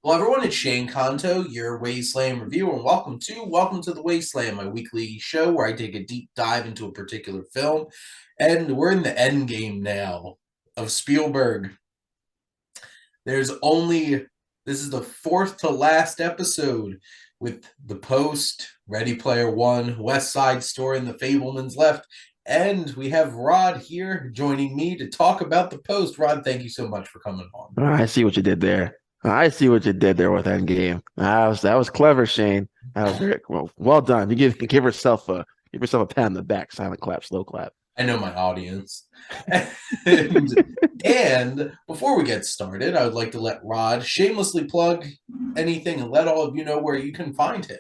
Well, everyone, it's Shane Kanto, your Wasteland Reviewer, and welcome to the Wasteland, my weekly show where I take a deep dive into a particular film. And we're in the end game now of Spielberg. This is the fourth to last episode with The Post, Ready Player One, West Side Story, and The Fabelmans left. And we have Rod here joining me to talk about The Post. Rod, thank you so much for coming on. I see what you did there. I see what you did there with Endgame. That was clever, Shane. That was very well done. You give yourself a pat on the back, silent clap, slow clap. I know my audience. and before we get started, I would like to let Rod shamelessly plug anything and let all of you know where you can find him.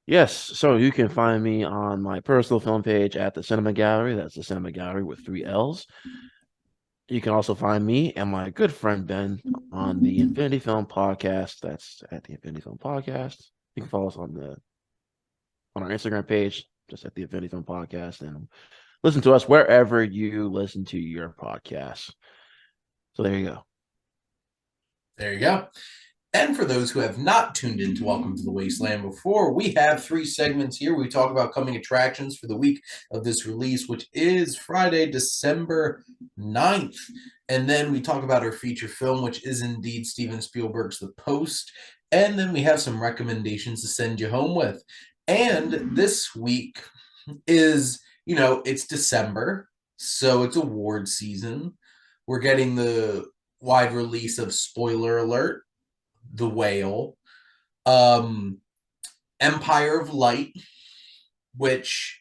Yes, so you can find me on my personal film page at the Cinema Gallery. That's the Cinema Gallery with three L's. You can also find me and my good friend Ben on the Infinity Film Podcast. That's at the Infinity Film Podcast. You can follow us on our Instagram page, just at the Infinity Film Podcast, and listen to us wherever you listen to your podcasts. So there you go. There you go. And for those who have not tuned in to Welcome to the Wasteland before, we have three segments here. We talk about coming attractions for the week of this release, which is Friday, December 9th. And then we talk about our feature film, which is indeed Steven Spielberg's The Post. And then we have some recommendations to send you home with. And this week is, it's December, so it's award season. We're getting the wide release of Spoiler Alert, The Whale, Empire of Light, which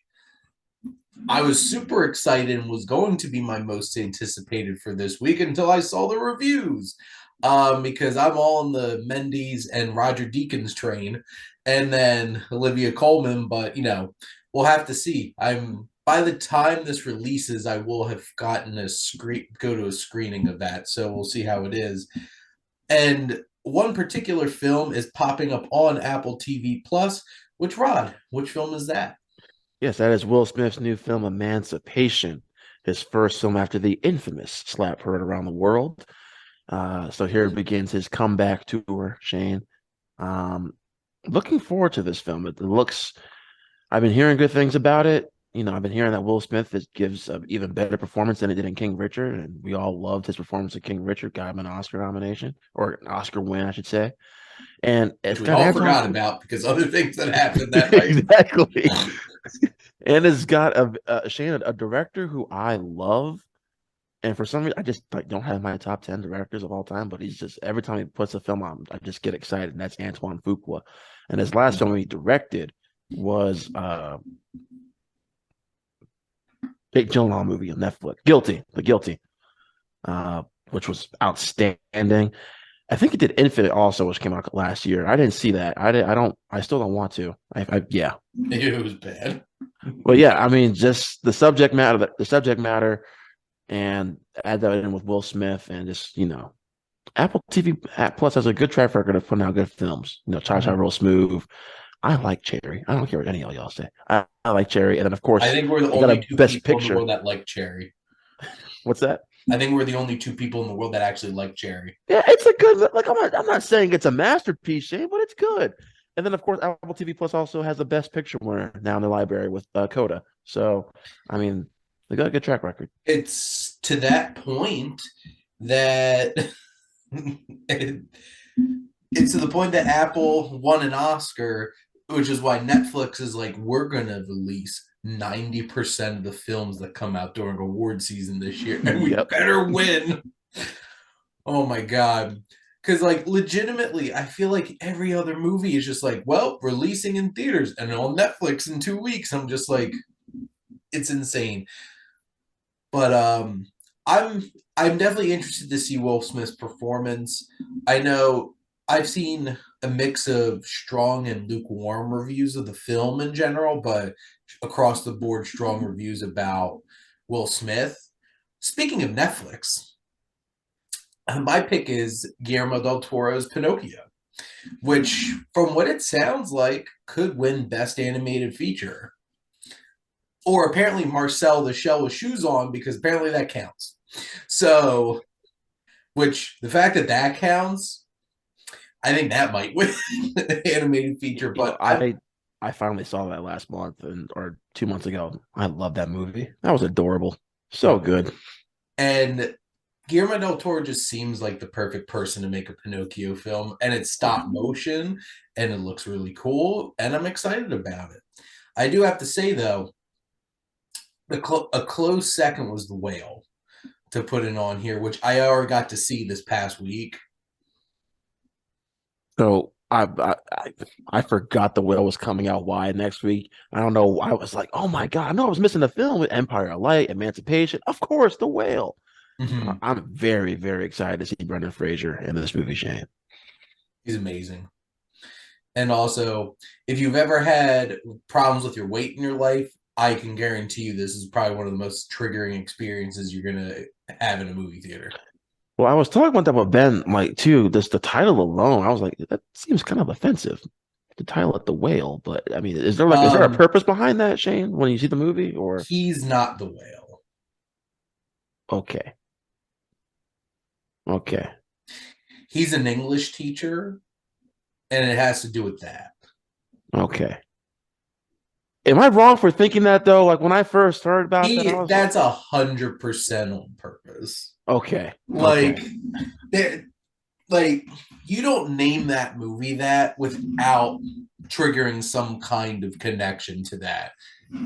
I was super excited and was going to be my most anticipated for this week until I saw the reviews. Because I'm all in the Mendes and Roger Deakins train, and then Olivia Colman, but we'll have to see. By the time this releases, I will have gotten go to a screening of that, so we'll see how it is. And one particular film is popping up on Apple TV Plus. Which film is that? Yes, that is Will Smith's new film, Emancipation, his first film after the infamous slap heard around the world. So here begins his comeback tour, Shane. Looking forward to this film. I've been hearing good things about it. I've been hearing that Will Smith gives an even better performance than he did in King Richard, and we all loved his performance in King Richard. Got him an Oscar nomination, or an Oscar win, I should say. And Which it's we got all Antoine forgot about because other things that happened that night. exactly. And it's got Shane, a director who I love. And for some reason, I just don't have my top 10 directors of all time, but he's just every time he puts a film on, I just get excited. And that's Antoine Fuqua. And his last film he directed was Jake Gyllenhaal movie on Netflix, The Guilty, which was outstanding. I think he did Infinite also, which came out last year. I didn't see that. I still don't want to. Yeah. It was bad. Well, yeah, I mean, just the subject matter, and add that in with Will Smith, and just Apple TV Plus has a good track record of putting out good films. Cha-Cha Real Smooth. I like Cherry. I don't care what any of y'all say. I like Cherry, and then of I course think we're the you got only a two Best people in the Picture. world that like Cherry. What's that? I think we're the only two people in the world that actually like Cherry. Yeah, it's a good. Like I'm not saying it's a masterpiece, Shane, but it's good. And then of course Apple TV Plus also has the Best Picture winner now in the library with Coda. So I mean, they got a good track record. It's to that point that it's to the point that Apple won an Oscar, which is why Netflix is like, we're going to release 90% of the films that come out during award season this year, and we Yep. better win. Oh my God. Because, like, legitimately, I feel like every other movie is just like, well, releasing in theaters and on Netflix in 2 weeks. I'm just like, it's insane. But I'm definitely interested to see Will Smith's performance. I know I've seen a mix of strong and lukewarm reviews of the film in general, but across the board, strong reviews about Will Smith. Speaking of Netflix, my pick is Guillermo del Toro's Pinocchio, which, from what it sounds like, could win Best Animated Feature. Or apparently Marcel the Shell with Shoes On, because apparently that counts. So, which the fact that that counts, I think that might win animated feature, You know, but I finally saw that last month or 2 months ago. I love that movie. That was adorable. So yep. good. And Guillermo del Toro just seems like the perfect person to make a Pinocchio film, and it's stop motion, and it looks really cool, and I'm excited about it. I do have to say though, a close second was The Whale to put it on here, which I already got to see this past week. So I forgot the whale was coming out wide next week. I don't know. I was like, oh my God, I know I was missing a film with Empire of Light, Emancipation. Of course, the whale. Mm-hmm. I'm very, very excited to see Brendan Fraser in this movie, Shane. He's amazing. And also, if you've ever had problems with your weight in your life, I can guarantee you this is probably one of the most triggering experiences you're going to have in a movie theater. Well, I was talking about that with Ben, like, too, just the title alone, I was like, that seems kind of offensive. The title of the whale, but I mean, is there a Um, purpose behind that, Shane, when you see the movie? Or he's not the whale. okay, okay, He's an English teacher, and it has to do with that. okay. Am I wrong for thinking that though? Like when I first heard about that, I He was like, that's 100% on purpose. okay, okay. Like there, like you don't name that movie that without triggering some kind of connection to that.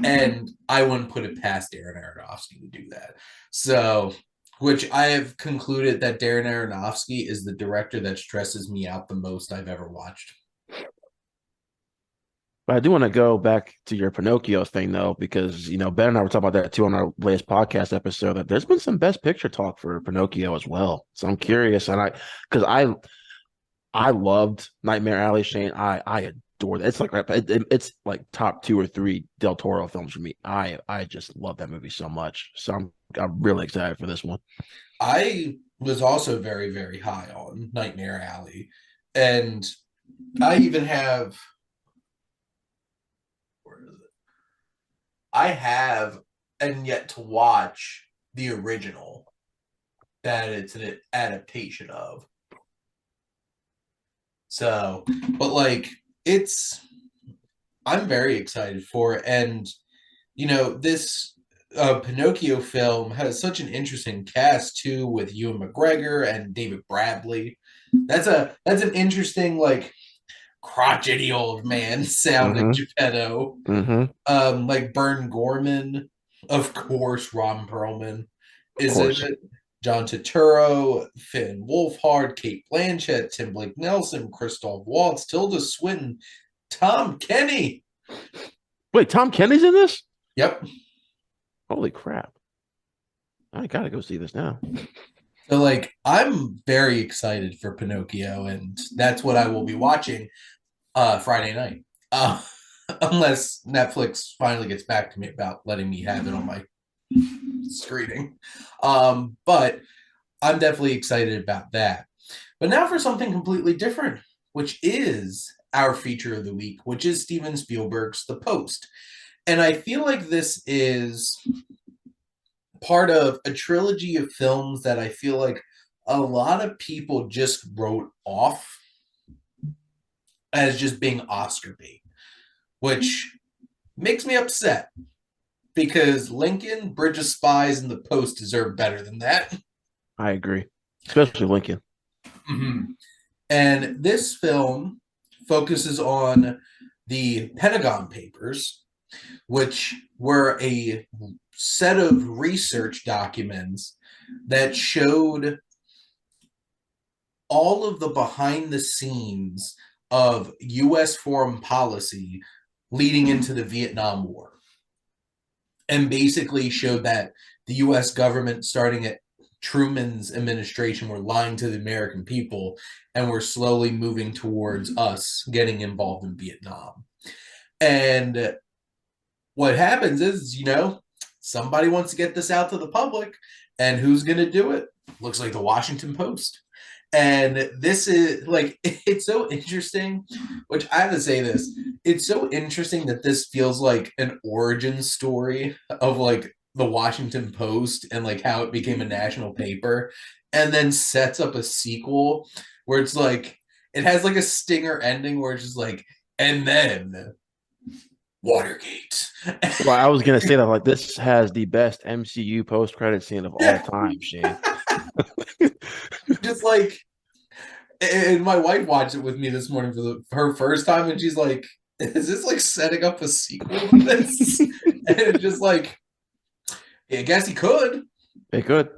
And I wouldn't put it past Darren Aronofsky to do that. So, which I have concluded that Darren Aronofsky is the director that stresses me out the most I've ever watched. But I do want to go back to your Pinocchio thing though, because Ben and I were talking about that too on our latest podcast episode. That there's been some Best Picture talk for Pinocchio as well. So I'm curious, and because I loved Nightmare Alley, Shane. I adore that. It's like it's like top two or three Del Toro films for me. I just love that movie so much. So I'm really excited for this one. I was also very, very high on Nightmare Alley. And I even have, where is it? I have and yet to watch the original that it's an adaptation of. So, but like, it's, I'm very excited for it. And, this Pinocchio film has such an interesting cast too, with Ewan McGregor and David Bradley. That's an interesting, like, crotchety old man sounding Mm-hmm. Geppetto. Mm-hmm. Like Bern Gorman, of course. Ron Perlman Of is in course. it. John Turturro, Finn Wolfhard, Kate Blanchett, Tim Blake Nelson, Christoph Waltz, Tilda Swinton, Tom Kenny. Wait, Tom Kenny's in this? Yep. Holy crap! I gotta go see this now. So, like, I'm very excited for Pinocchio, and that's what I will be watching Friday night. Unless Netflix finally gets back to me about letting me have it on my screening. But I'm definitely excited about that. But now for something completely different, which is our feature of the week, which is Steven Spielberg's The Post. And I feel like this is part of a trilogy of films that I feel like a lot of people just wrote off as just being Oscar bait, which makes me upset because Lincoln, Bridge of Spies, and The Post deserve better than that. I agree, especially Lincoln. Mm-hmm. And this film focuses on the Pentagon Papers, which were a set of research documents that showed all of the behind the scenes of U.S. foreign policy leading into the Vietnam War, and basically showed that the U.S. government, starting at Truman's administration, were lying to the American people and were slowly moving towards us getting involved in Vietnam. And what happens is, somebody wants to get this out to the public, and who's going to do it? Looks like the Washington Post. And this is like, it's so interesting, which I have to say this. It's so interesting that this feels like an origin story of like the Washington Post and like how it became a national paper, and then sets up a sequel where it's like, it has like a stinger ending where it's just like, and then Watergate. Well, I was gonna say that like this has the best MCU post credit scene of all Yeah, time, Shane. just like, and my wife watched it with me this morning for her first time, and she's like, "Is this like setting up a sequel to this?" And it's just like, I guess he could. They could.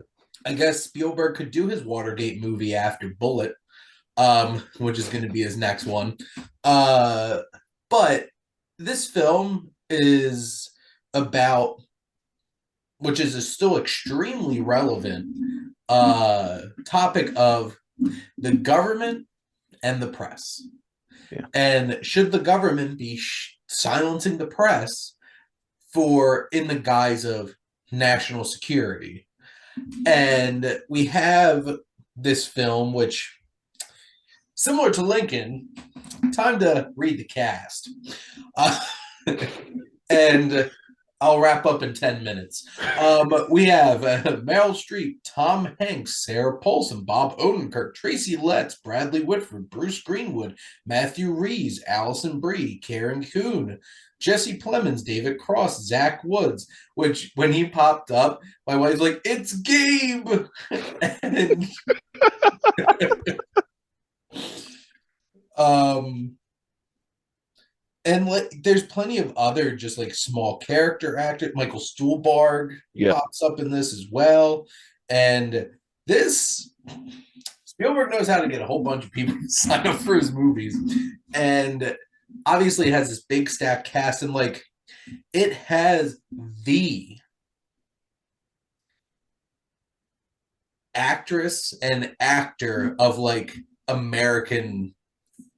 I guess Spielberg could do his Watergate movie after Bullet, which is going to be his next one. Uh, but this film is about, which is a still extremely relevant topic of the government and the press. Yeah. And should the government be silencing the press for in the guise of national security? And we have this film, which, similar to Lincoln, time to read the cast. Uh, and I'll wrap up in 10 minutes. We have Meryl Streep, Tom Hanks, Sarah Paulson, Bob Odenkirk, Tracy Letts, Bradley Whitford, Bruce Greenwood, Matthew Rhys, Allison Brie, Karen Kuhn, Jesse Plemons, David Cross, Zach Woods, which when he popped up, my wife's like, it's Gabe! and, um, and like, there's plenty of other just like small character actors. Michael Stuhlbarg Yeah. pops up in this as well. And this Spielberg knows how to get a whole bunch of people to sign up for his movies. And obviously it has this big stacked cast, and like it has the actress and actor of like American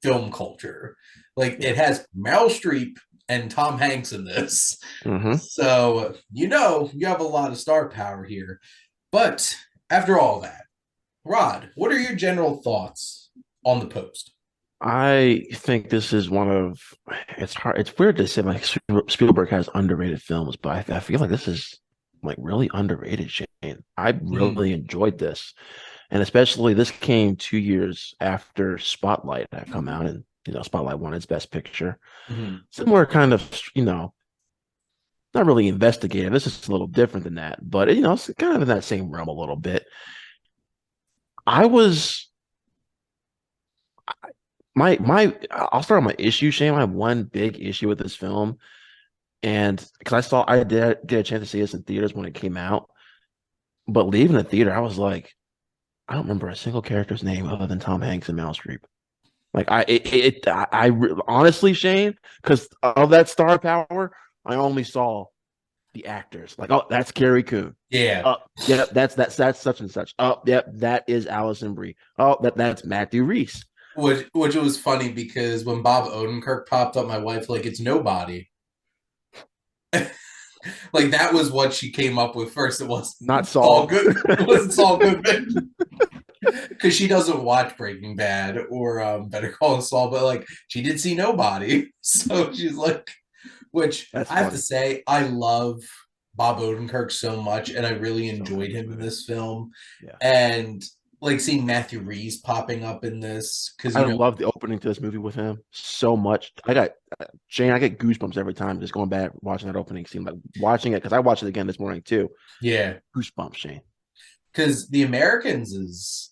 film culture. Like Yeah. it has Meryl Streep and Tom Hanks in this. Mm-hmm. So, you have a lot of star power here. But after all that, Rod, what are your general thoughts on the post? I think this is one of it's hard. It's weird to say like Spielberg has underrated films, but I feel like this is like really underrated, Shane. I Mm-hmm. really enjoyed this, and especially this came 2 years after Spotlight had come out, and Spotlight won its Best Picture. Mm-hmm. Similar kind of, not really investigative. This is a little different than that, but it's kind of in that same realm a little bit. I was my I'll start on my issue, Shane. I have one big issue with this film, and because I did get a chance to see this in theaters when it came out, but leaving the theater, I was like, I don't remember a single character's name other than Tom Hanks and Meryl Streep. Like honestly, Shane, because of that star power, I only saw the actors. Like, oh, that's Carrie Coon. Yeah. Oh, yeah, that's such and such. Oh, yep, that is Allison Brie. Oh, that's Matthew Rhys. Which was funny because when Bob Odenkirk popped up, my wife like, it's nobody. Like that was what she came up with first. It wasn't Not Saul Saul. Good. It wasn't Saul Goodman. Because she doesn't watch Breaking Bad or Better Call Saul, but like she did see Nobody, so she's like, which That's I have to funny. say, I love Bob Odenkirk so much, and I really So good enjoyed in this him in movie. this film, Yeah. and like seeing Matthew Rhys popping up in this because I love the opening to this movie with him so much. Shane, I get goosebumps every time just going back watching that opening scene, like watching it because I watched it again this morning too. yeah, Goosebumps, Shane. because The Americans is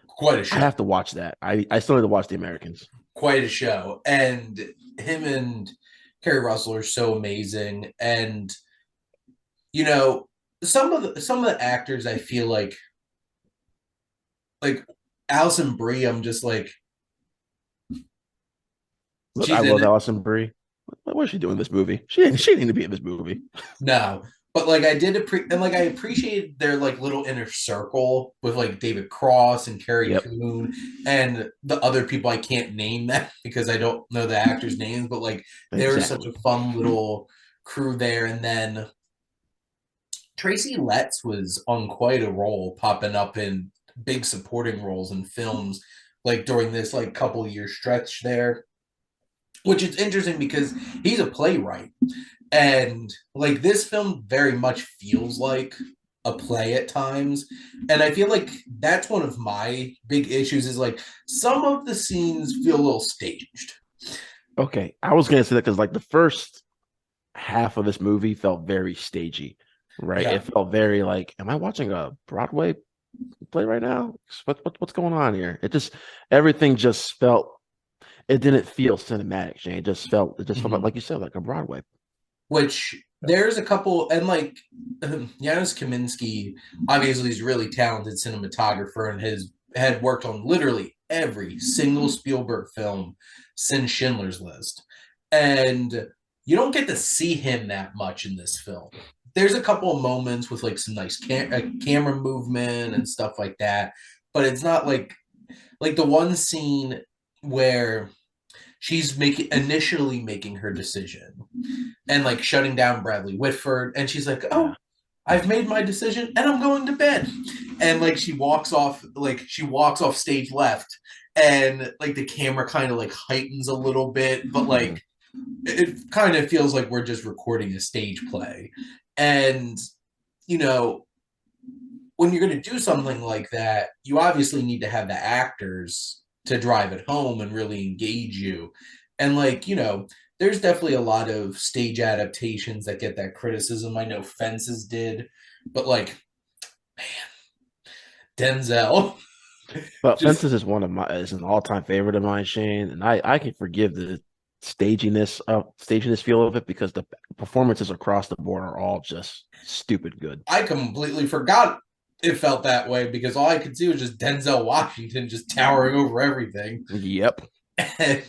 quite a I show, have to watch that. I still need to watch The Americans. quite a show, and him and Kerry Russell are so amazing, and you know some of the actors I feel like Alison Brie, I'm just like Look, I she's in love it. Allison Brie. What is she doing in this movie? She didn't need to be in this movie. No, but like and like I appreciated their like little inner circle with like David Cross and Carrie Yep, Coon and the other people I can't name that because I don't know the actors' names, but like they were such exactly. a fun little crew there. And then Tracy Letts was on quite a roll, popping up in big supporting roles in films like during this like couple year stretch there, which is interesting because he's a playwright, and like this film very much feels like a play at times. And I feel like that's one of my big issues is like some of the scenes feel a little staged. Okay, I was gonna say that because like the first half of this movie felt very stagey, right? Yeah. It felt very like, am I watching a Broadway play right now? What's going on here? It just everything just felt it didn't feel cinematic, Shane. It just felt Mhm. like you said, like a Broadway. Which there's a couple, and like Janusz Kaminski obviously is a really talented cinematographer and has had worked on literally every single Spielberg film since Schindler's List. And you don't get to see him that much in this film. There's a couple of moments with like some nice camera movement and stuff like that, but it's not like the one scene where she's making initially making her decision and like shutting down Bradley Whitford. And she's like, Yeah. "Oh, I've made my decision and I'm going to bed." And she walks off stage left, and like the camera kind of like heightens a little bit, but Mhm. like it kind of feels like we're just recording a stage play. And you know, when you're going to do something like that, you obviously need to have the actors to drive it home and really engage you. And there's definitely a lot of stage adaptations that get that criticism. I know Fences did, but like Denzel But just Fences is one of my is an all-time favorite of mine, Shane, and I can forgive the staginess feel of it because the performances across the board are all just stupid good. I completely forgot it felt that way because all I could see was just Denzel Washington just towering over everything. Yep.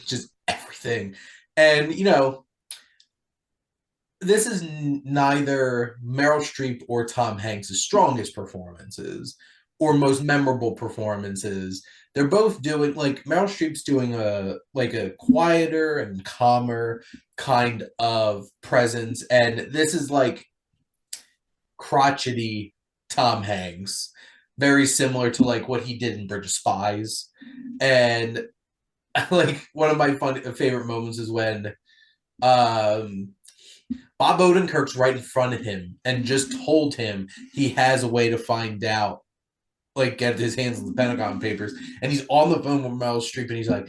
Just everything. And this is neither Meryl Streep or Tom Hanks' strongest performances or most memorable performances. They're both doing like Meryl Streep's doing a quieter and calmer kind of presence, and this is like crotchety Tom Hanks, very similar to like what he did in Bridge of Spies. And like one of my favorite moments is when um Bob Odenkirk's right in front of him and just told him he has a way to find out, like get his hands on the Pentagon Papers, and he's on the phone with Meryl Streep, and he's like,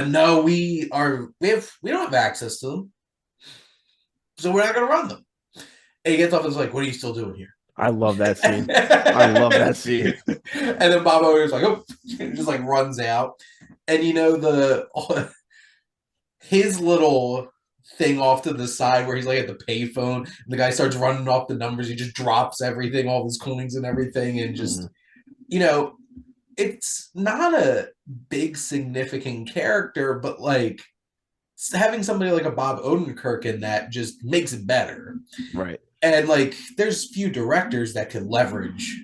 no, we don't have access to them, so we're not gonna run them." And he gets off and is like, "What are you still doing here?" I love that scene. I love And that scene. then Bob Odenkirk's like, "Oh," and just like runs out, and the his little thing off to the side where he's like at the payphone and the guy starts running off the numbers, he just drops everything, all his coins and everything, and just Mhm. you know it's not a big significant character, but like having somebody like a Bob Odenkirk in that just makes it better. Right. And like there's few directors that could leverage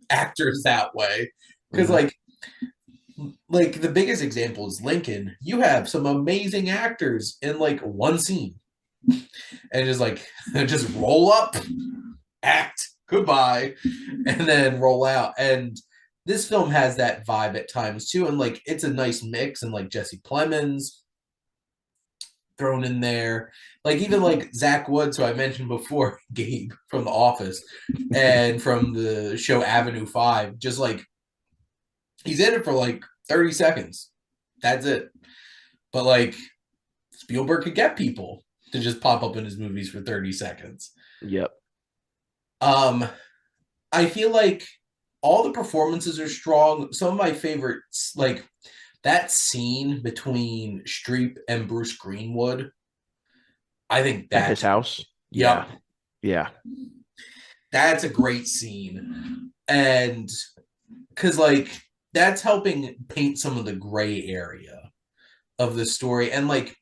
actors that way, because Hmm. like the biggest example is Lincoln. You have some amazing actors in like one scene, and just like just roll up, act, goodbye, and then roll out. And this film has that vibe at times too, and like it's a nice mix, and like Jesse Plemons thrown in there, like even like Zach Woods, who I mentioned before, Gabe from The Office, and from the show Avenue 5, just like he's in it for like 30 seconds. That's it. But like Spielberg could get people to just pop up in his movies for 30 seconds. Yep. Um, I feel like all the performances are strong. Some of my favorites, like that scene between Streep and Bruce Greenwood, I think At his that's house. yep, Yeah. Yeah. that's a great scene. And because like that's helping paint some of the gray area of the story. And like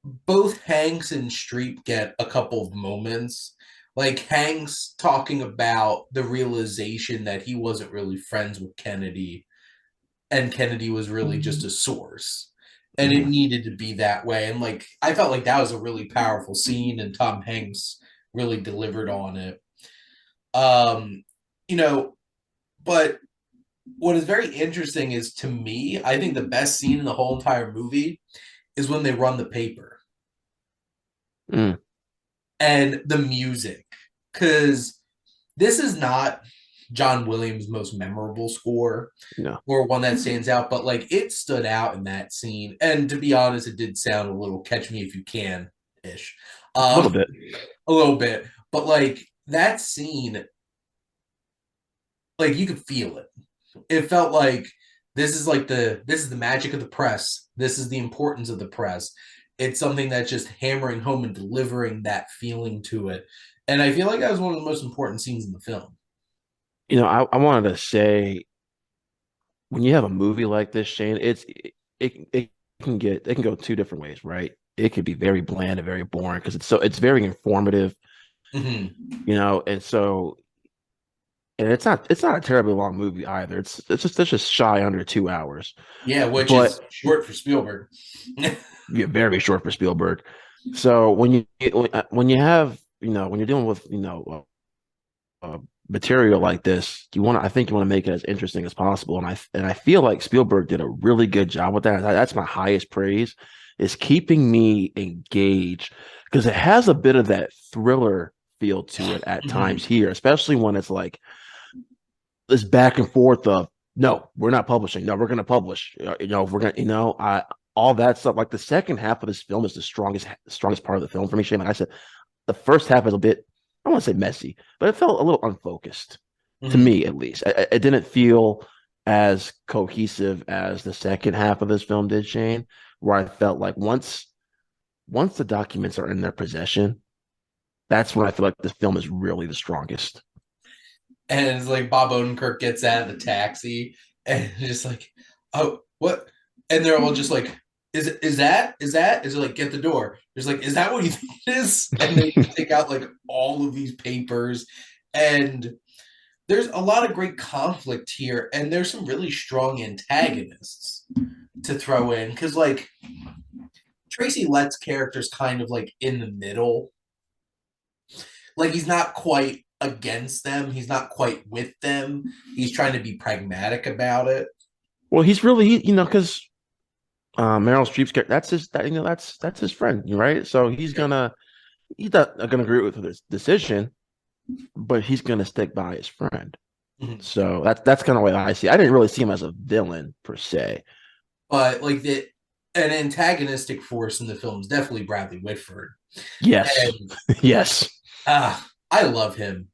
both Hanks and Streep get a couple of moments. Like Hanks talking about the realization that he wasn't really friends with Kennedy and Kennedy was really just a source. And it Hmm. needed to be that way. And like I felt like that was a really powerful scene and Tom Hanks really delivered on it. Um, you know, but what is very interesting is to me, I think the best scene in the whole entire movie is when they run the paper Mm. and the music. Cause this is not John Williams' most memorable score No, or one that stands out, but like it stood out in that scene. And to be honest, it did sound a little Catch Me If You Can ish, a little um, bit. a little bit. But like that scene, like you could feel it. It felt like this is the magic of the press. This is the importance of the press. It's something that's just hammering home and delivering that feeling to it. And I feel like that was one of the most important scenes in the film. I wanted to say when you have a movie like this, Shane, it it can go two different ways, right? It could be very bland and very boring because it's very informative, Mm-hmm. and so and it's not a terribly long movie either. It's just shy under 2 hours, Yeah, which but is short for Spielberg. yeah, very short for Spielberg. So when you have when you're dealing with uh, material like this, I think you want to make it as interesting as possible. And I feel like Spielberg did a really good job with that. That's my highest praise, is keeping me engaged because it has a bit of that thriller feel to it at times Mhm. here, especially when it's like this back and forth of no, we're not publishing. No, we're going to publish. We're going to, I all that stuff. Like the second half of this film is the strongest part of the film for me, Shane. Like I said, the first half is a bit, I don't want to say messy, but it felt a little unfocused to Mhm. me, at least. It didn't feel as cohesive as the second half of this film did, Shane, where I felt like once the documents are in their possession, that's when I feel like this film is really the strongest. And it's like Bob Odenkirk gets out of the taxi and just like, oh, what? And they're all just like, is it like get the door? There's like, is that what you think it is? And they take out like all of these papers, and there's a lot of great conflict here, and there's some really strong antagonists to throw in because like Tracy Letts' character's kind of like in the middle. Like he's not quite against them. He's not quite with them. He's trying to be pragmatic about it. Well, he's really, because Meryl Streep's character, that's his friend, right? So he's not gonna agree with his decision, but he's gonna stick by his friend. Mhm. So that's kind of what I see. I didn't really see him as a villain per se. But like the an antagonistic force in the film is definitely Bradley Whitford, Yes, and yes. I love him.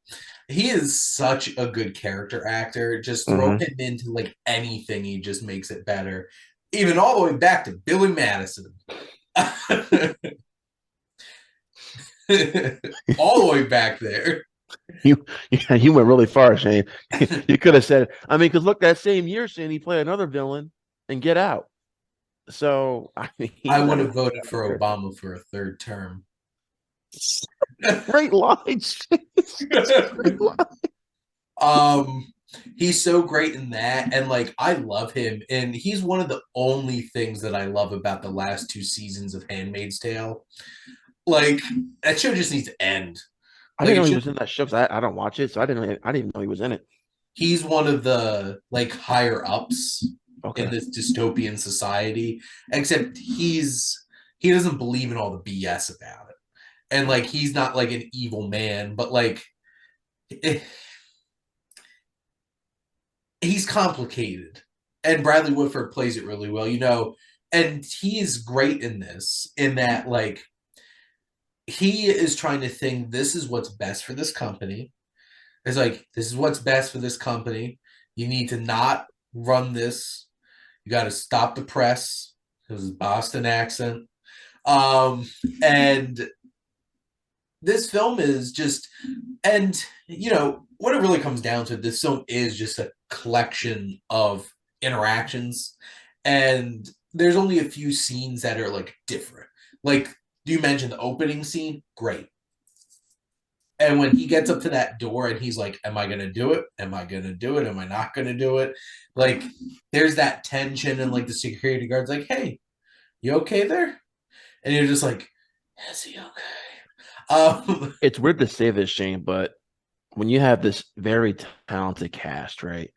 He is such a good character actor. Just throw Hmm. him into like anything, he just makes it better. Even all the way back to Billy Madison. All the way back there. You went really far, Shane. You could have said, I mean, because look, that same year, Shane, he played another villain and Get Out. So I mean, I he's would had a have lot of voted other for characters. Obama for a third term. Great lines. It's great line. um, he's so great in that, and like I love him, and he's one of the only things that I love about the last two seasons of Handmaid's Tale. Like that show just needs to end. I Like didn't it know he should. was in that show 'cause I don't watch it, so I didn't even know he was in it. He's one of the like higher ups in Okay. this dystopian society, except he doesn't believe in all the BS about it, and like he's not like an evil man, but like eh, he's complicated, and Bradley Whitford plays it really well, and he's great in this, in that like he is trying to think this is what's best for this company. It's like this is what's best for this company. You need to not run this. You got to stop the press. It was Boston accent. Um, and this film is just, and what it really comes down to, this film is just a collection of interactions, and there's only a few scenes that are like different. Like you mentioned the opening scene, great. And when he gets up to that door and he's like, am I going to do it? Am I going to do it? Am I not going to do it? Like, there's that tension, and like the security guard's like, hey, you okay there? And you're just like, is he okay? It's weird to say this, Shane, but when you have this very talented cast, right?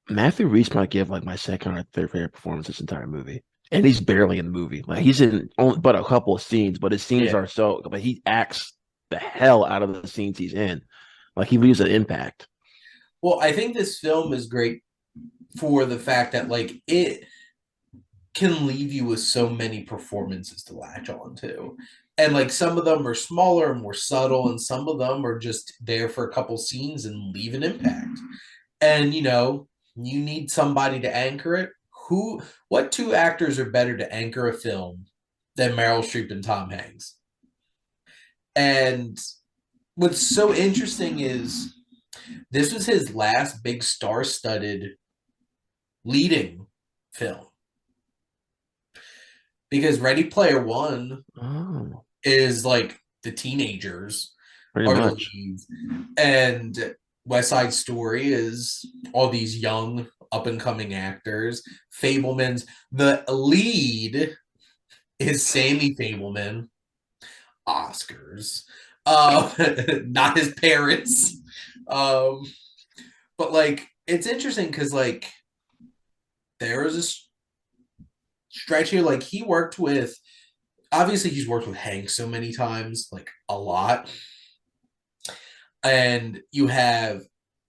Matthew Reese might give like my second or third favorite performance this entire movie. And he's barely in the movie. Like he's in only but a couple of scenes, but his scenes Yeah. are so but he acts. the hell out of the scenes he's in. Like he leaves an impact. Well, I think this film is great for the fact that like it can leave you with so many performances to latch on to. And like some of them are smaller and more subtle, and some of them are just there for a couple scenes and leave an impact. And you need somebody to anchor it. What two actors are better to anchor a film than Meryl Streep and Tom Hanks? And what's so interesting is this was his last big star-studded leading film because Ready Player One Oh, is like the teenagers pretty are the much. leads, and West Side Story is all these young up and coming actors. Fableman's the lead is Sammy Fableman. Oscars, not his parents. Um, but like it's interesting because like there was a stretch here. Like he worked with obviously he's worked with Hank so many times, like a lot. And you have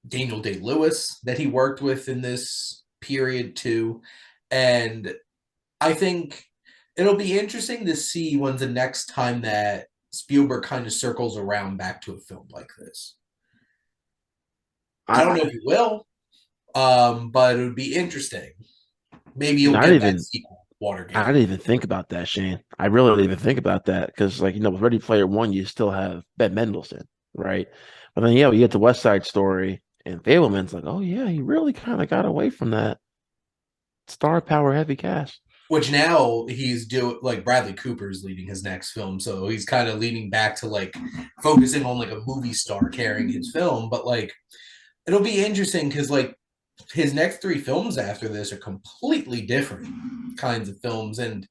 Daniel Day Lewis that he worked with in this period too. And I think it'll be interesting to see when's the next time that Spielberg kind of circles around back to a film like this. I don't I, know if he will, but it would be interesting. Maybe you you'll know, I didn't get that even sequel, I Watergate. didn't even think about that, Shane. I really didn't even think about that because, like, with Ready Player One, you still have Ben Mendelsohn, right? But then, yeah, you get the West Side Story, and Fableman's like, oh yeah, he really kind of got away from that star power heavy cast. Which now he's doing like Bradley Cooper's leading his next film, so he's kind of leaning back to like focusing on like a movie star carrying his film. But like it'll be interesting because like his next three films after this are completely different kinds of films, and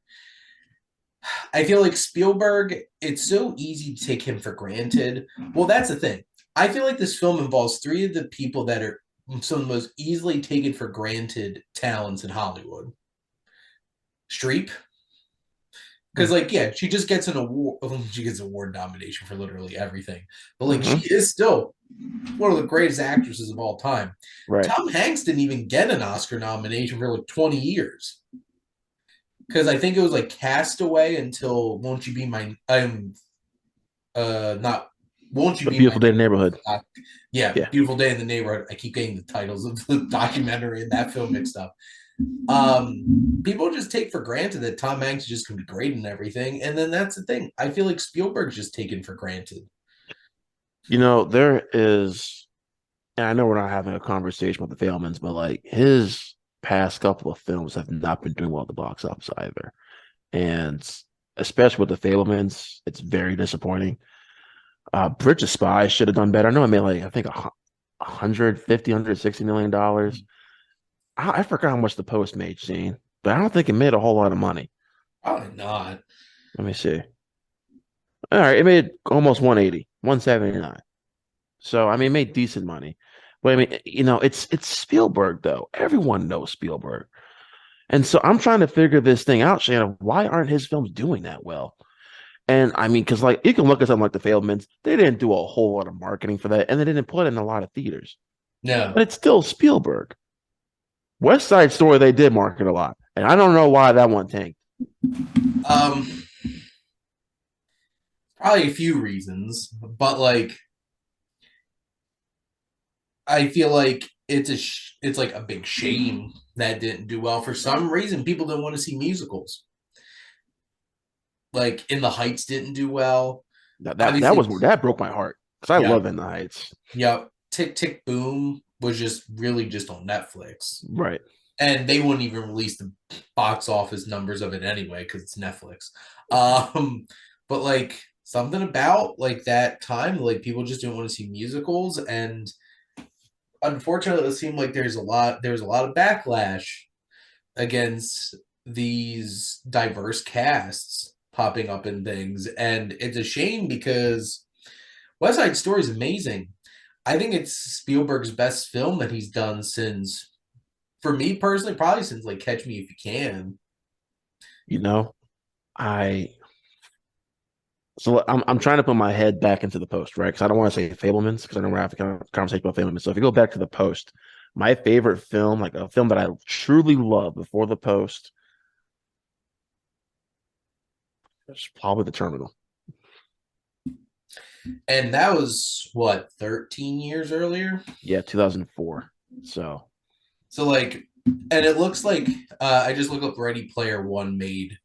I feel like Spielberg, it's so easy to take him for granted. Well, that's the thing. I feel like this film involves three of the people that are some of the most easily taken for granted talents in Hollywood. Streep, because like yeah, she just gets an award. She gets an award nomination for literally everything. But like Mm-hmm. she is still one of the greatest actresses of all time. Right. Tom Hanks didn't even get an Oscar nomination for like 20 years because I think it was like Castaway until Won't You Be My not Won't You A Be My Beautiful Day in the Neighborhood. yeah, Yeah. Beautiful Day in the Neighborhood. I keep getting the titles of the documentary and that film mixed up. People just take for granted that Tom Hanks is just gonna be great in everything, and then that's the thing. I feel like Spielberg's just taken for granted. There is, and I know we're not having a conversation about the Fablemans, but like his past couple of films have not been doing well at the box office either. And especially with the Fablemans, it's very disappointing. Bridge of Spies should have done better. I know I made like I think 150, $160 million. I forgot how much the Post made, Shane, but I don't think it made a whole lot of money. Probably not. Let me see. All right, it made almost 180, 179. So I mean, it made decent money. But I mean, it's Spielberg though. Everyone knows Spielberg. And so I'm trying to figure this thing out, Shannon. Why aren't his films doing that well? And I mean, because like you can look at something like The Fablemans, they didn't do a whole lot of marketing for that, and they didn't put it in a lot of theaters. But No. it's still Spielberg. West Side Story, they did market a lot, and I don't know why that one tanked. Um, Probably a few reasons, but like I feel like it's like a big shame that didn't do well. For some reason, people didn't want to see musicals. Like In the Heights didn't do well. That Obviously, was that broke my heart because I yeah, love In the Heights. yeah. Tick Tick Boom was just really just on Netflix, Right. and they wouldn't even release the box office numbers of it anyway because it's Netflix. But like something about like that time, like people just didn't want to see musicals, and unfortunately, it seemed like there's a lot of backlash against these diverse casts popping up in things, and it's a shame because West Side Story is amazing. I think it's Spielberg's best film that he's done since, for me personally, probably since like Catch Me If You Can. You know, I So I'm trying to put my head back into the post, right? Because I don't want to say Fablemans, because I don't want to have a conversation about Fablemans. So if you go back to the post, my favorite film, like a film that I truly love before the post, is probably The Terminal. And that was what, 13 years earlier? Yeah, 2004. So So like, and it looks like I just looked up Ready Player One made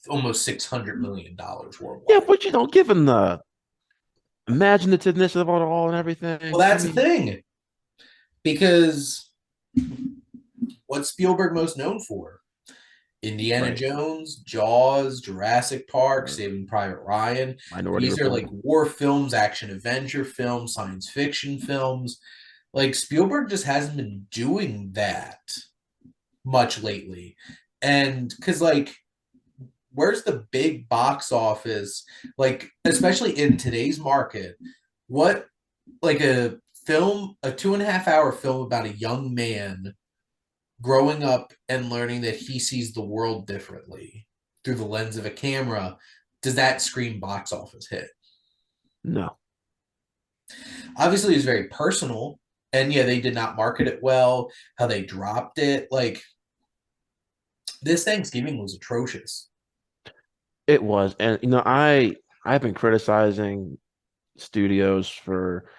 almost $600 million yeah, worldwide. but given the imaginativeness of it all and Well, everything, I that's the mean, thing because what's Spielberg most known for? Indiana right, Jones, Jaws, Jurassic Park, right. Saving Private Ryan. Minority These are Report. like war films, action adventure films, science fiction films. Like Spielberg just hasn't been doing that much lately. And because like where's the big box office? Like, especially in today's market, what like a film, a 2.5 hour film about a young man growing up and learning that he sees the world differently through the lens of a camera, does that scream box office hit? No, Obviously, it's very personal. And yeah, they did not market it well, how they dropped it. Like, this Thanksgiving was atrocious. it was. And I've been criticizing studios for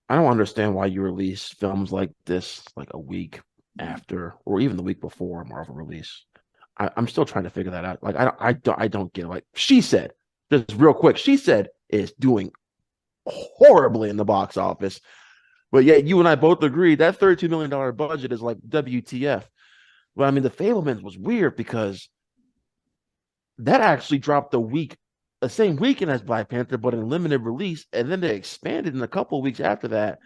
I don't understand why you release films like this like a week after or even the week before a Marvel release. I'm still trying to figure that out. Like I don't get it. Like she said, just real quick, she said it's doing horribly in the box office. But yet you and I both agree that $32 million budget is like WTF. But I mean, The Fablemans was weird because that actually dropped the same weekend as Black Panther, but in limited release, and then they expanded in a couple of weeks after that.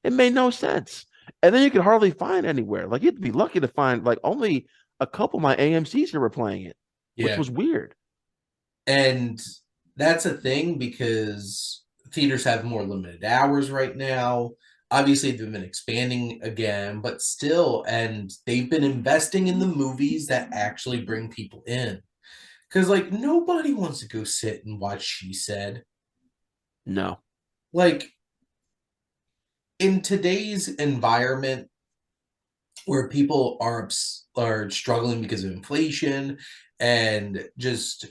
It made no sense. And then you could hardly find anywhere. Like you'd be lucky to find like only a couple of my AMC's here were playing it, which Yeah. was weird. And that's a thing because theaters have more limited hours right now. Obviously, they've been expanding again, but still, and they've been investing in the movies that actually bring people in. Because, like, nobody wants to go sit and watch She Said. No. Like, in today's environment where people are struggling because of inflation and just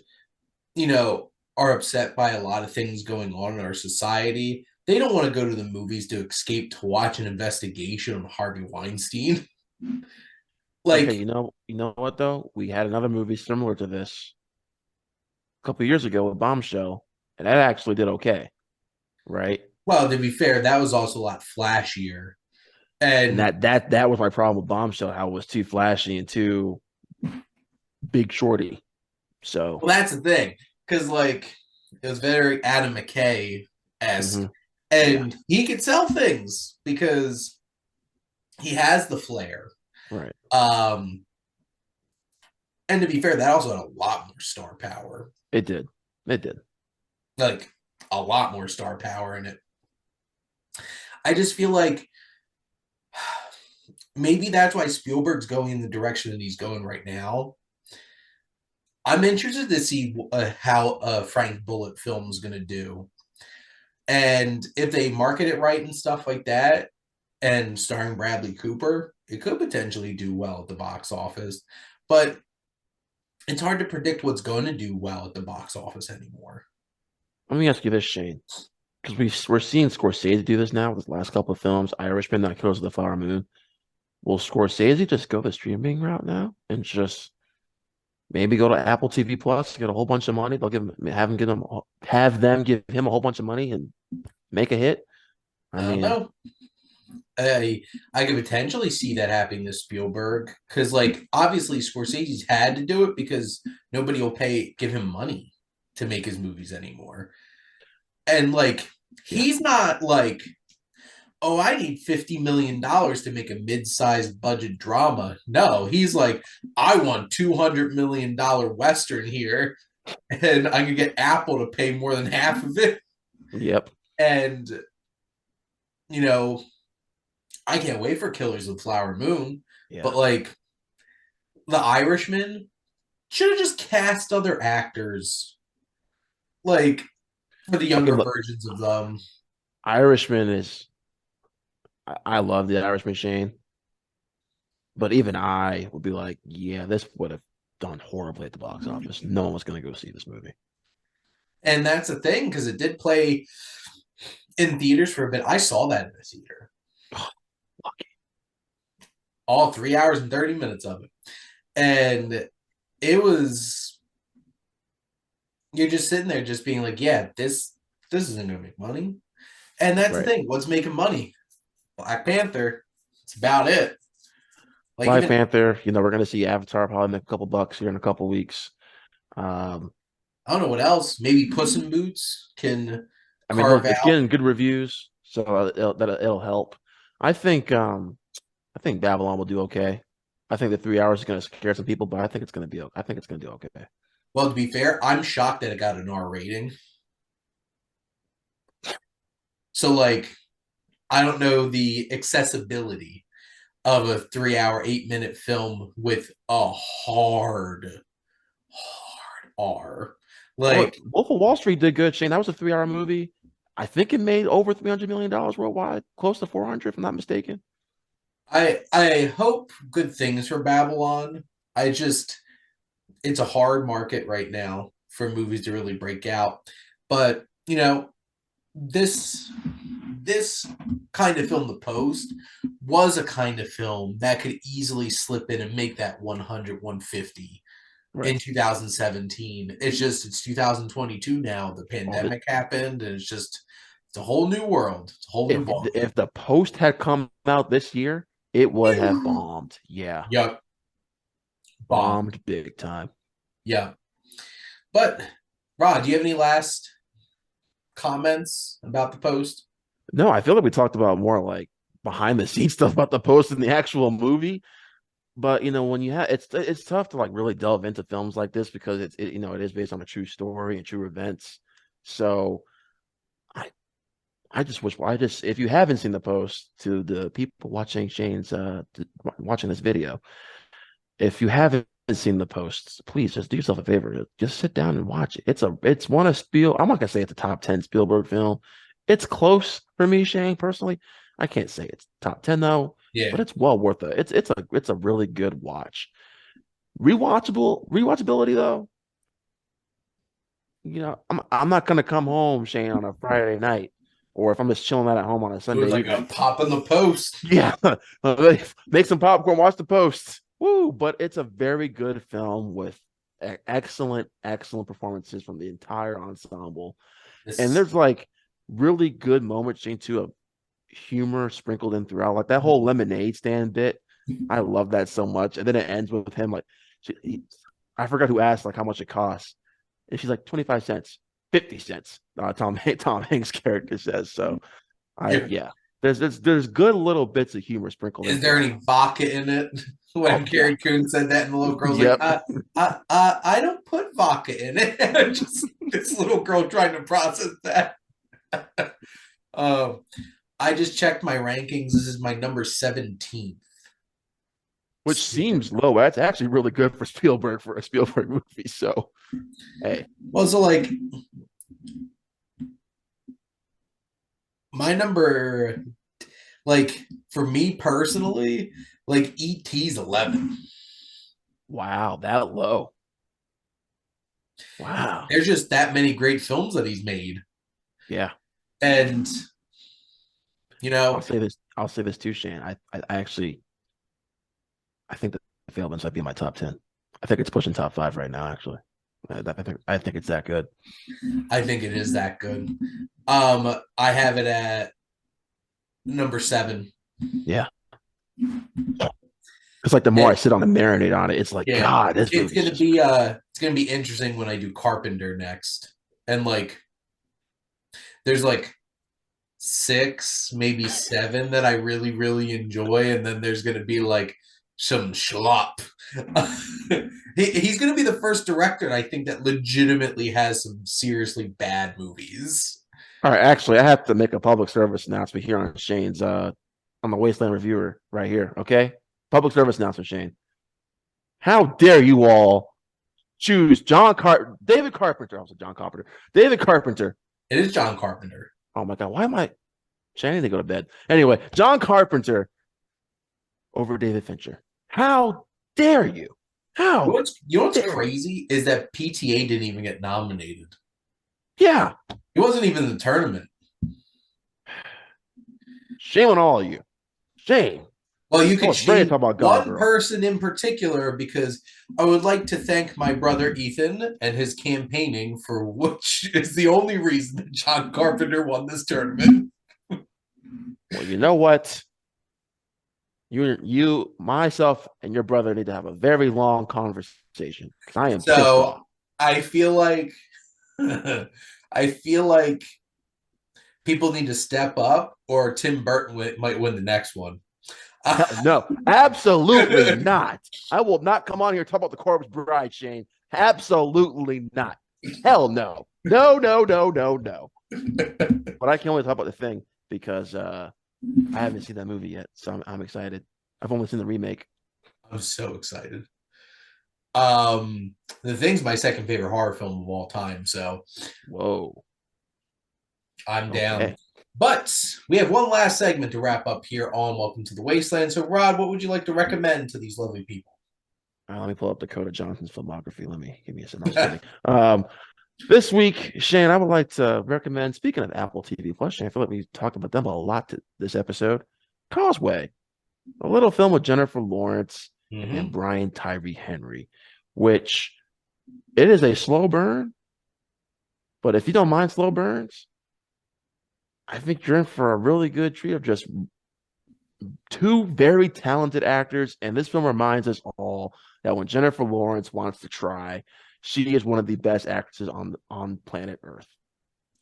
are upset by a lot of things going on in our society, they don't want to go to the movies to escape to watch an investigation on Harvey Weinstein. Okay, Like, you know what though? We had another movie similar to this a couple of years ago with Bombshell, and that actually did okay, right? well, to be fair, that was also a lot flashier. And And that was my problem with Bombshell, how it was too flashy and too big shorty. So, well, that's the thing, because like it was very Adam McKay esque, mhm, yeah, and he could sell things because he has the flair. right. Um, and to be fair, that also had a lot more star power, It did. It did. like a lot more star power in it. I just feel like maybe that's why Spielberg's going in the direction that he's going right now. I'm interested to see how Frank Bullitt film is going to do, and if they market it right and stuff like that, and starring Bradley Cooper, it could potentially do well at the box office. But it's hard to predict what's going to do well at the box office anymore. Let me ask you this, Shane, because we're seeing Scorsese do this now with his last couple of films, Irishman, That Killers of the Flower Moon. Will Scorsese just go the streaming route now and just maybe go to Apple TV Plus, get a whole bunch of money? They'll have them give him a whole bunch of money and make a hit. I I don't mean, know. I could potentially see that happening to Spielberg because, like, obviously Scorsese's had to do it because nobody will give him money to make his movies anymore, and like yeah, he's not like, oh, I need $50 million to make a mid-sized budget drama. No, he's like, I want $200 million Western here, and I can get Apple to pay more than half of it, yep, and you know I can't wait for Killers of the Flower Moon, yeah. but like The Irishman should have just cast other actors. like for the Okay, younger look, versions of them. Irishman is. I love the Irishman, Shane, but even I would be like, yeah, this would have done horribly at the box office. No one was going to go see this movie. And that's the thing because it did play in theaters for a bit. I saw that in the theater, Lucky. all 3 hours and 30 minutes of it, and it was you're just sitting there, just being like, yeah, this isn't gonna make money, and that's the Right. thing. What's making money? Black Panther. It's about it. Like Black even Panther, we're going to see Avatar probably make a couple bucks here in a couple weeks. Um, I don't know what else. Maybe Puss in Boots can I mean, carve look, it's out. getting good reviews, so it'll help. I think um, I think Babylon will do okay. I think the 3 hours is going to scare some people, but I think it's going to be. I think it's going to do okay. Well, to be fair, I'm shocked that it got an R rating. So like, I don't know the accessibility of a 3 hour, 8 minute film with a hard R. Well, look, Like, Wolf of Wall Street did good, Shane. That was a 3 hour movie. I think it made over $300 million worldwide, close to 400, if I'm not mistaken. I hope good things for Babylon. I just it's a hard market right now for movies to really break out. But this this kind of film, The Post, was a kind of film that could easily slip in and make that 100, 150 Right. in 2017. It's 2022 now. The Oh, pandemic happened, and it's a whole new world. It's a whole new ball game. if the Post had come out this year, it would have bombed. Yeah, Yup, bomb. bombed big time. Yeah. But Rod, do you have any last comments about The Post? No, I feel like we talked about more like behind the scenes stuff about the Post in the actual movie. But when you have it's tough to like really delve into films like this because it is based on a true story and true events. So I I just wish I just if you haven't seen the Post, to the people watching watching this video, if you haven't seen the Post, please just do yourself a favor. Just sit down and watch it. It's one of I'm not gonna say it's a top 10 Spielberg film. It's close for me, Shane, personally. I can't say it's top 10 though, Yeah. but it's well worth it. It's a really good watch. Rewatchability though, I'm not gonna come home, Shane, on a Friday night, or if I'm just chilling out at home on a It was Sunday like a evening. pop in the post. Yeah, make some popcorn, watch the Post. Woo! But it's a very good film with excellent performances from the entire ensemble, and This there's like really good moments, Shane, too, of humor sprinkled in throughout. Like that whole lemonade stand bit, I love that so much. And then it ends with him like, I forgot who asked like how much it costs, and she's like 25 cents, 50 cents. Tom Hanks' character says so. yeah. Yeah, there's good little bits of humor sprinkled in Is there throughout. any vodka in it? Oh When yeah, Carrie Coon said that, and the little girl's like, yep. I don't put vodka in it. Just this little girl trying to process that. Um, I just checked my rankings. This is my number 17th. Which seems low. That's actually really good for Spielberg for a Spielberg movie. So hey, Well, so like my number, like for me personally, like ET's 11. wow, that low. Wow. There's just that many great films that he's made, Yeah. and you know, I'll say this too, Shane. I actually I think that the Failmans might be in my top 10. I think it's pushing top 5 right now, actually. I think it's that good. I think it is that good. I have it at number 7. Yeah. It's like the more I And sit on and marinate on it, it's like, yeah, God, this it's movie's gonna just be it's gonna be interesting when I do Carpenter next. And like there's like 6, maybe 7 that I really, really enjoy, and then there's gonna be like some schlop. He's gonna be the first director, I think, that legitimately has some seriously bad movies. all right. Actually, I have to make a public service announcement here on Shane's on the Wasteland Reviewer right here. Okay. Public service announcement, Shane. How dare you all choose David Carpenter. Also, John Carpenter. David Carpenter. It is John Carpenter. Oh my God, why am I? Shane, I need to go to bed. Anyway, John Carpenter over David Fincher. How dare you? How You know what's dare you? crazy is that PTA didn't even get nominated. Yeah, He wasn't even in the tournament. shame on all of you. Shame. Well, you I could was ready to shame talk about Gone one Girl. person in particular because I would like to thank my brother Ethan and his campaigning for which is the only reason that John Carpenter won this tournament. Well, you know what? Myself, and your brother need to have a very long conversation because I am pissed off. So I feel like I feel like people need to step up, or Tim Burton might win the next one. No, absolutely not. I will not come on here and talk about the Corpse Bride, Shane. Absolutely not. Hell no. No, no, no, no, no. But I can only talk about the thing because I haven't seen that movie yet, so I'm excited. I've only seen the remake. I'm so excited. The Thing's my second favorite horror film of all time, so Whoa. I'm down. Okay. But we have one last segment to wrap up here on Welcome to the Wasteland. So, Rod, what would you like to recommend to these lovely people? Let me pull up Dakota Johnson's filmography. Let me give me a second. I was kidding. This week, Shane, I would like to recommend, speaking of Apple TV Plus, Shane, I feel like we talked about them a lot this episode. Causeway, a little film with Jennifer Lawrence and Brian Tyree Henry, which it is a slow burn, but if you don't mind slow burns, I think you're in for a really good treat of just two very talented actors. And this film reminds us all that when Jennifer Lawrence wants to try, she is one of the best actresses on planet Earth.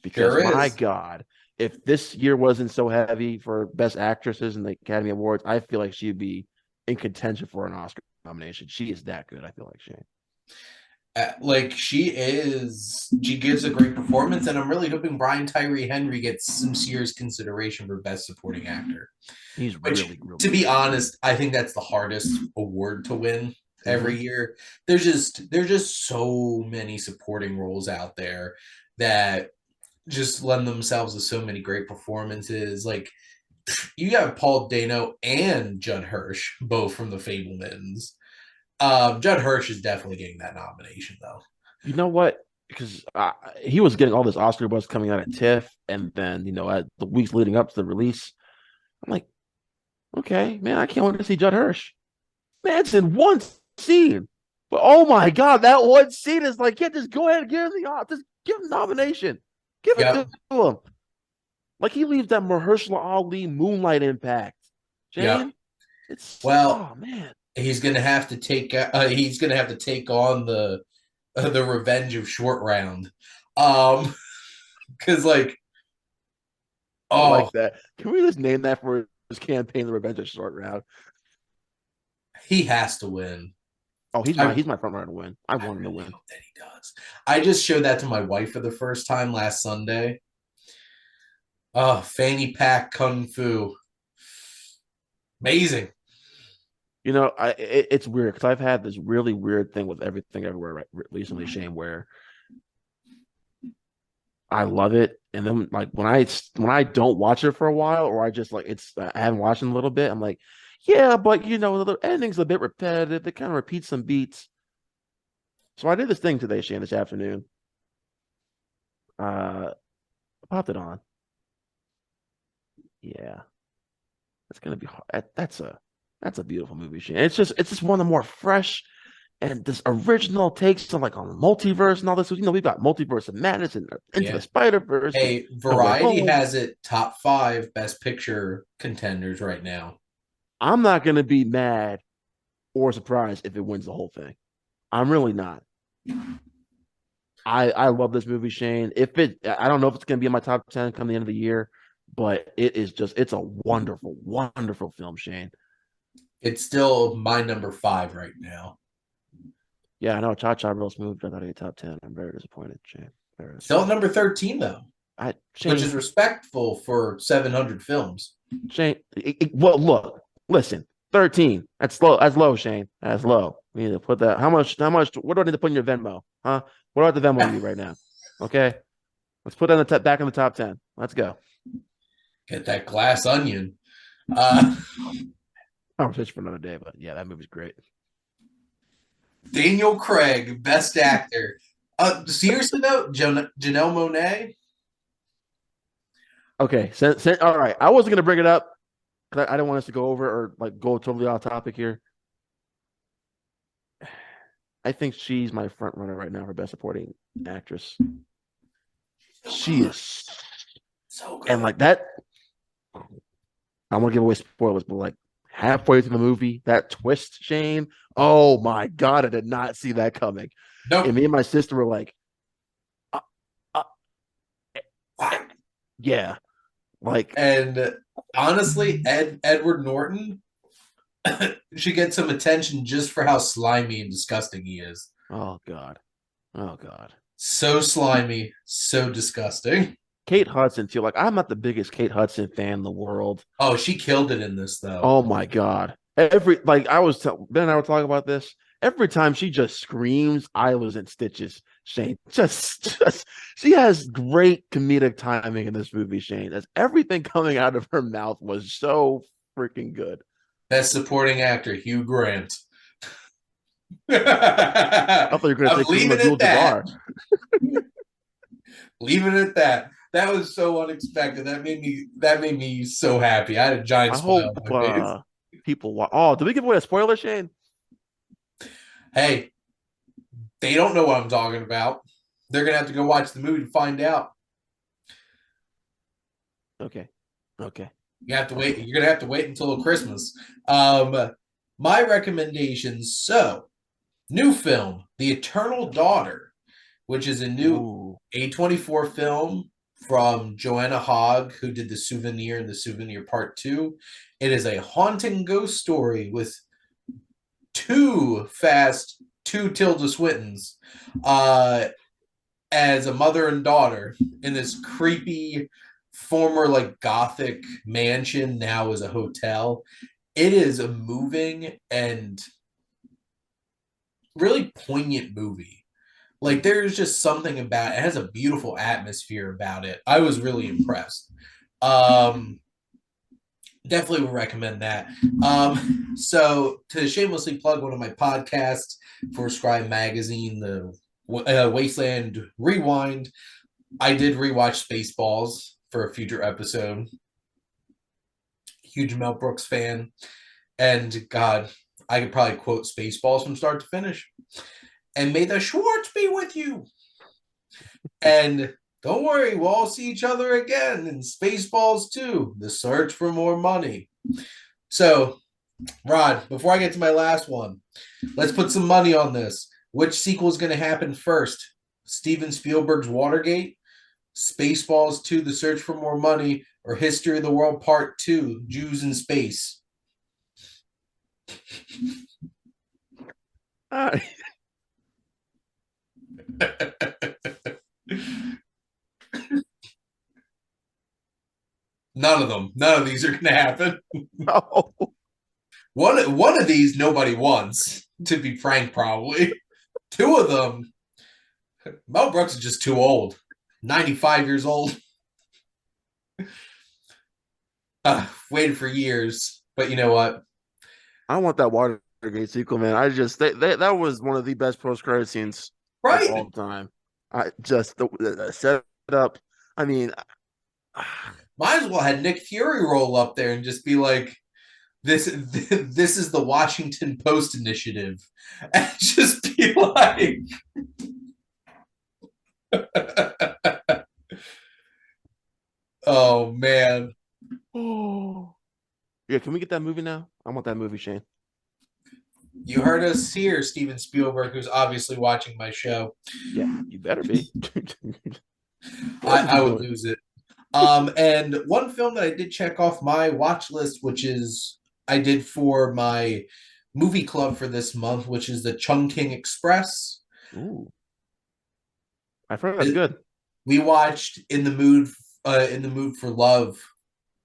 Because Sure my is. God, if this year wasn't so heavy for best actresses in the Academy Awards, I feel like she'd be in contention for an Oscar nomination. She is that good, I feel like, Shane. Like she gives a great performance, and I'm really hoping Brian Tyree Henry gets some serious consideration for Best Supporting Actor. He's Which, really, really to be good. honest, I think that's the hardest award to win Mm-hmm. every year. There's just so many supporting roles out there that just lend themselves to so many great performances. Like you have Paul Dano and Judd Hirsch, both from The Fablemans. Judd Hirsch is definitely getting that nomination, though. You know what? Because he was getting all this Oscar buzz coming out of TIFF, and then at the weeks leading up to the release, I'm like, okay, man, I can't wait to see Judd Hirsch. Man, it's in one scene, but oh my God, that one scene is like, yeah, just go ahead and just give him nomination, give it to Yep. him. Like he leaves that Mahershala Ali Moonlight impact. Yep. Jane, it's Well, oh man. he's gonna have to take on the Revenge of Short Round. Um, because like, I oh, like that. Can we just name that for his campaign, The Revenge of Short Round? he has to win. Oh, he's I my he's my front runner to win. I I want him to really win. hope that he does. I just showed that to my wife for the first time last Sunday. Oh, fanny pack kung fu, amazing. It's weird because I've had this really weird thing with everything everywhere recently, Shane, where I love it, and then like when I don't watch it for a while, or I just like I haven't watched it in a little bit, I'm like, yeah, but the ending's a bit repetitive. It kind of repeats some beats. So I did this thing today, Shane, this afternoon. I popped it on. Yeah, it's gonna be hard. That's a beautiful movie, Shane. It's just one of the more fresh and this original takes on like on the multiverse and all this. We've got Multiverse of Madness and Into the Yeah. Spider Verse and Hey, No Way Variety Home. has it top five best picture contenders right now. I'm not gonna be mad or surprised if it wins the whole thing. I'm really not. I love this movie, Shane. I don't know if it's gonna be in my top 10 come the end of the year, but it's a wonderful, wonderful film, Shane. It's still my number five right now. Yeah, I know. Cha Cha Real Smooth got out of your top 10. I'm very disappointed, Shane. Very Still at disappointed. number 13 though, which is Shane, respectful for 700 films. Shane. Well, look, listen. 13. That's low. That's low, Shane. That's low. We need to put that. How much? How much? What do I need to put in your Venmo? Huh? What about the Venmo you right now? Okay. Let's put that in the back in the top 10. Let's go. Get that glass onion. Uh, Conversation for another day, but yeah, that movie's great. Daniel Craig, best actor. Seriously though, Janelle Monáe. Okay. All right. I wasn't gonna bring it up because I didn't want us to go over or like go totally off topic here. I think she's my front runner right now for best supporting actress. She Good. is, So and good. like that. I want to give away spoilers, but like halfway through the movie, that twist, Shane. Oh my god, I did not see that coming. And Nope. me and my sister were like, uh, uh, yeah, like, And honestly, Edward Norton should get some attention just for how slimy and disgusting he is. oh god, oh god. So slimy, so disgusting. Kate Hudson too. Like, I'm not the biggest Kate Hudson fan in the world. Oh, she killed it in this though. Oh my god. Every like I was Ben and I were talking about this. Every time she just screams, I was in stitches. Shane, just she has great comedic timing in this movie. Shane, as everything coming out of her mouth was so freaking good. Best supporting actor, Hugh Grant. I thought you were going to I'm say Kareem leaving it that. Abdul-Jabbar. Leaving it at that. That was so unexpected. That made me so happy. I had a giant I smile hope on my face. people. Oh, did we give away a spoiler, Shane? Hey, they don't know what I'm talking about. They're gonna have to go watch the movie to find out. Okay, okay, You have to wait. okay. You're gonna have to wait until Christmas. Um, my recommendations. So, new film, The Eternal Daughter, which is a new Ooh, A24 film from Joanna Hogg, who did The Souvenir and The Souvenir Part 2. It is a haunting ghost story with two Tilda Swintons, uh, as a mother and daughter in this creepy former like gothic mansion now as a hotel. It is a moving and really poignant movie. Like there's just something about it. It has a beautiful atmosphere about it. I was really impressed. Um Definitely would recommend that. So to shamelessly plug one of my podcasts for Scribe Magazine, the Wasteland Rewind, I did rewatch Spaceballs for a future episode. Huge Mel Brooks fan, and God, I could probably quote Spaceballs from start to finish. And may the Schwartz be with you. And don't worry, we'll all see each other again in Spaceballs 2, The Search for More Money. So, Rod, before I get to my last one, let's put some money on this. Which sequel is going to happen first? Steven Spielberg's Watergate, Spaceballs 2, The Search for More Money, or History of the World Part 2, Jews in Space? ah, None of them. None of these are going to happen. no. One of these nobody wants, to be frank, probably. Two of them, Mel Brooks is just too old. 95 years old. Waited for years. But you know what? I want that Watergate sequel, man. I just that was one of the best post credit scenes of all Right. time. I just the setup. I mean, Might as well have Nick Fury roll up there and just be like, this is the Washington Post initiative. And just be like, oh man. oh yeah. Can we get that movie now? I want that movie, Shane. You heard us here, Steven Spielberg, who's obviously watching my show. Yeah, you better be. I, Better be I would doing. lose it. And one film that I did check off my watch list, which is I did for my movie club for this month, which is the Chungking Express. Ooh, I've heard that's good. We watched In the Mood for Love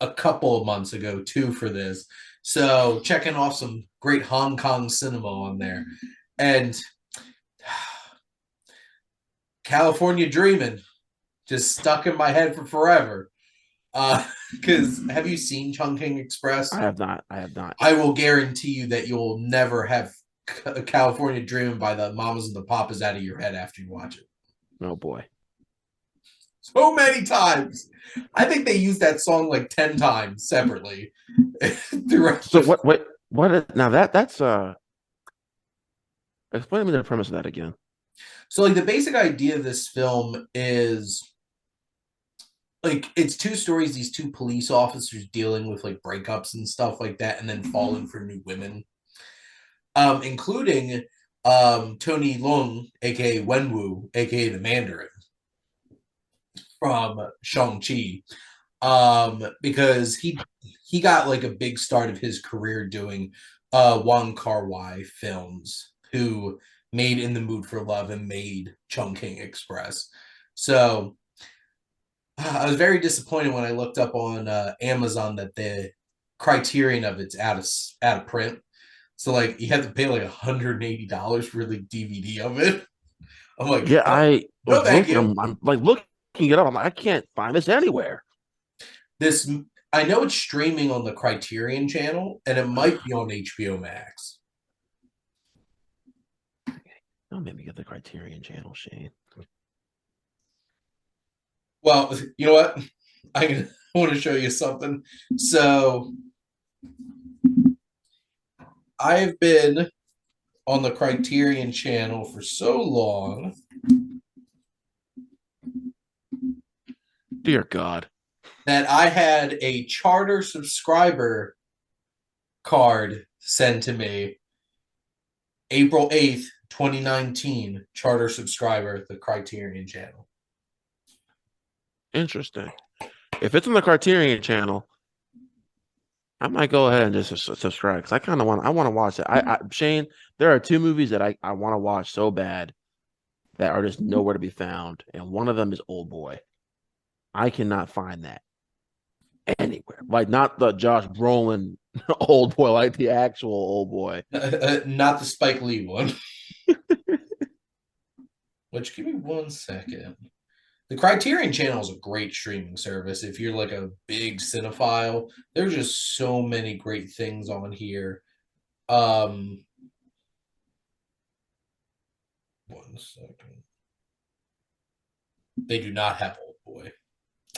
a couple of months ago too for this. So checking off some great Hong Kong cinema on there. And California Dreaming just stuck in my head for forever. Because have you seen Chungking Express? I have not. I have not. I will guarantee you that you'll never have California Dreaming by the Mamas and the Papas out of your head after you watch it. Oh boy. So many times. I think they used that song like 10 times separately throughout. So what? Wait. What? Now that's explain to me the premise of that again. So like the basic idea of this film is like it's two stories, these two police officers dealing with like breakups and stuff like that, and then falling for new women. Including Tony Leung, aka Wenwu, aka the Mandarin from Shang-Chi. Because he got like a big start of his career doing Wong Kar-wai films, who made In the Mood for Love and made Chungking Express. So I was very disappointed when I looked up on Amazon that the criterion of it's out of print. So like you have to pay like $180 for the DVD of it. I'm like, Yeah, no, I no, was thank looking. you. I'm like looking it up. I'm like, I can't find this anywhere. This I know it's streaming on the Criterion channel, and it might be on HBO Max. I'll maybe get the Criterion channel, Shane. Well, you know what? I want to show you something. So I've been on the Criterion channel for so long. Dear God. That I had a charter subscriber card sent to me April 8th, 2019, charter subscriber, the Criterion channel. Interesting. If it's on the Criterion channel, I might go ahead and just subscribe because I want to watch it. Shane, there are two movies that I want to watch so bad that are just nowhere to be found, and one of them is Old Boy. I cannot find that anywhere. Like not the Josh Brolin Old Boy, like the actual Old Boy. Not the Spike Lee one. Which, give me 1 second. The Criterion channel is a great streaming service. If you're like a big cinephile, there's just so many great things on here. 1 second. They do not have Old Boy.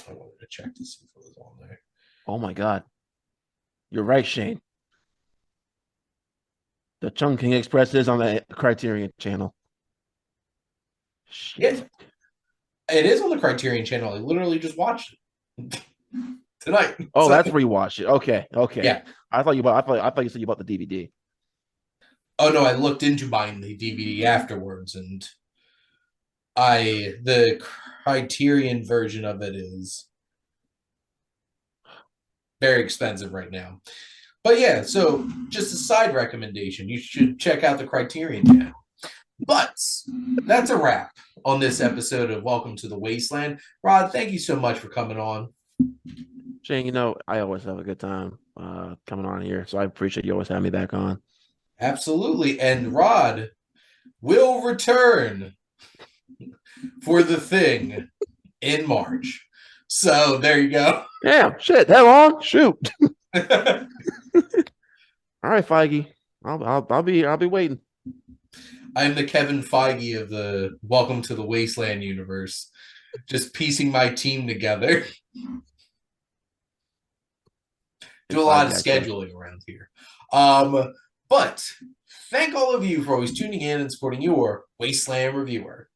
I wanted to check to see if it was on there. Oh my God. You're right, Shane. The Chungking Express is on the Criterion channel. Shit. It is on the Criterion channel. I literally just watched it tonight. Oh, So, that's where you watch it. Okay, okay. yeah. I thought you said you bought the DVD. Oh no, I looked into buying the DVD afterwards, and the Criterion version of it is very expensive right now. But yeah, so just a side recommendation. You should check out the Criterion channel. But that's a wrap on this episode of Welcome to the Wasteland. Rod, thank you so much for coming on. Shane, you know, I always have a good time coming on here. So I appreciate you always having me back on. Absolutely. And Rod will return for The Thing in March. So there you go. Damn, shit, that long? Shoot. All right, Feige. I'll be waiting. I'm the Kevin Feige of the Welcome to the Wasteland universe, just piecing my team together. Do a lot of scheduling around here. But thank all of you for always tuning in and supporting your Wasteland Reviewer.